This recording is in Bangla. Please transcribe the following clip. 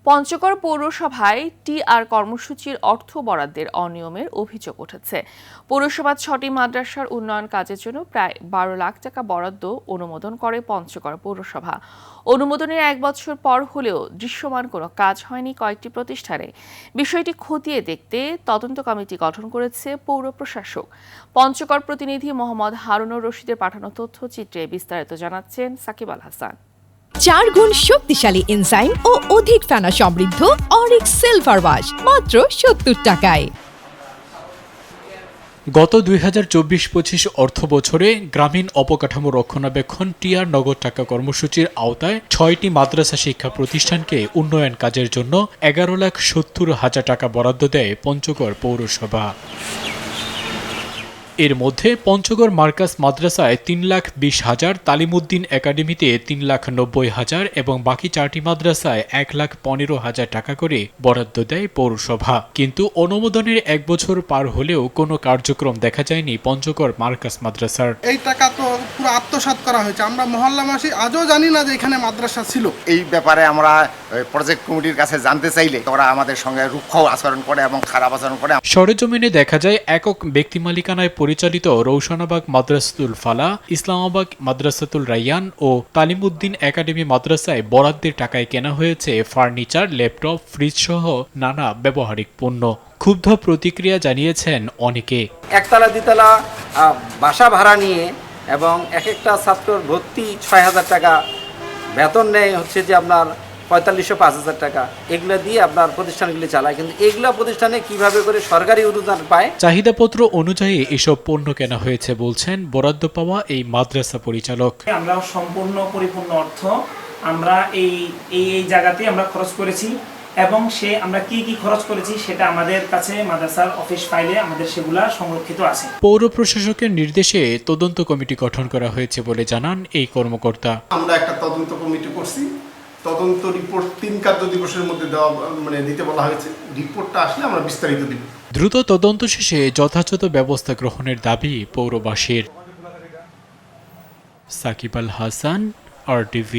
পঞ্চগড় পৌরসভায় টিআর কর্মসূচির অর্থ বরাদ্দের অনিয়মের অভিযোগ উঠেছে। পৌরসভার ৬টি মাদ্রাসার উন্নয়ন কাজের জন্য প্রায় ১২ লাখ টাকা বরাদ্দ অনুমোদন করে পঞ্চগড় পৌরসভা। অনুমোদনের ১ বছর পর হলেও দৃশ্যমান কোনো কাজ হয়নি কয়েকটি প্রতিষ্ঠানে। বিষয়টি খতিয়ে দেখতে তদন্ত কমিটি গঠন করেছে পৌর প্রশাসক। পঞ্চগড় প্রতিনিধি মোহাম্মদ হারুনুর রশিদের পাঠানো তথ্যচিত্রে বিস্তারিত জানাচ্ছেন সাকিব আল হাসান। ৪ গুণ শক্তিশালী এনজাইম ও অধিক ফেনা সমৃদ্ধ অরিক সিলভার ওয়াশ মাত্র ৭০ টাকায়। গত ২০২৪-২৫ অর্থ বছরে গ্রামীণ অবকাঠামো রক্ষণাবেক্ষণ টিআর নগদ টাকা কর্মসূচির আওতায় ৬টি মাদ্রাসা শিক্ষা প্রতিষ্ঠানকে উন্নয়ন কাজের জন্য ১১,৭০,০০০ টাকা বরাদ্দ দেয় পঞ্চগড় পৌরসভা। এর মধ্যে পঞ্চগড় মার্কাস মাদ্রাসায় ৩,২০,০০০, তালিমউদ্দিন একাডেমিতে ৩,৯০,০০০ এবং বাকি ৪টি মাদ্রাসায় ১,১৫,০০০ টাকা করে বরাদ্দ দেয় পৌরসভা। কিন্তু অনুমোদনের ১ বছর পার হলেও কোনো কার্যক্রম দেখা যায়নি পঞ্চগড় মার্কাস মাদ্রাসার। এই টাকা তো পুরো আত্মসাৎ করা হয়েছে। আমরা মহল্লাবাসী আজও জানি না যে এখানে মাদ্রাসা ছিল। এই ব্যাপারে আমরা প্রজেক্ট কমিটির কাছে জানতে চাইলে ওরা আমাদের সঙ্গে রুক্ষ আচরণ করে এবং খারাপ আচরণ করে। সরেজমিনে দেখা যায় একক ব্যক্তি মালিকানায় পরিচালিত রৌশনাবাগ মাদ্রাসাতুল ফালা, ইসলামাবাদ মাদ্রাসাতুল রাইয়ান ও তালিমউদ্দিন একাডেমি মাদ্রাসায় বরাদ্দের টাকায় কেনা হয়েছে ফার্নিচার, ল্যাপটপ, ফ্রিজ সহ নানা ব্যবহারিক পণ্য। ক্ষুব্ধ প্রতিক্রিয়া জানিয়েছেন অনেকে। একতলা দ্বিতলা বাসা ভাড়া নিয়ে এবং এক একটা ছাত্রর ভর্তি ৬,০০০ টাকা বেতন নেয়, হচ্ছে যে আপনার ৪৫০০-৫,০০০ টাকা, এগুলো দিয়ে আপনার প্রতিষ্ঠানগুলি চালায়। কিন্তু এগুলো প্রতিষ্ঠানে কিভাবে করে সরকারি অনুদান পায়? চাহিদাপত্র অনুযায়ী এসব পণ্য কেনা হয়েছে বলছেন বরাদ্দ পাওয়া এই মাদ্রাসা পরিচালক। আমরা সম্পূর্ণ পরিপূর্ণ অর্থ আমরা এই জায়গাতে আমরা খরচ করেছি এবং আমরা কি খরচ করেছি সেটা আমাদের কাছে মাদ্রাসার অফিস ফাইলে আমাদের সেগুলা সংরক্ষিত আছে। পৌর প্রশাসকের নির্দেশে তদন্ত কমিটি গঠন করা হয়েছে বলে জানান এই কর্মকর্তা। আমরা একটা তদন্ত কমিটি করছি। তদন্ত রিপোর্ট ৩ কার্য দিবসের মধ্যে দিতে বলা হয়েছে। রিপোর্টটা আসলে আমরা বিস্তারিত দিব। দ্রুত তদন্ত শেষে যথাযথ ব্যবস্থা গ্রহণের দাবি পৌরবাসীর। সাকিব আল হাসান, RTV।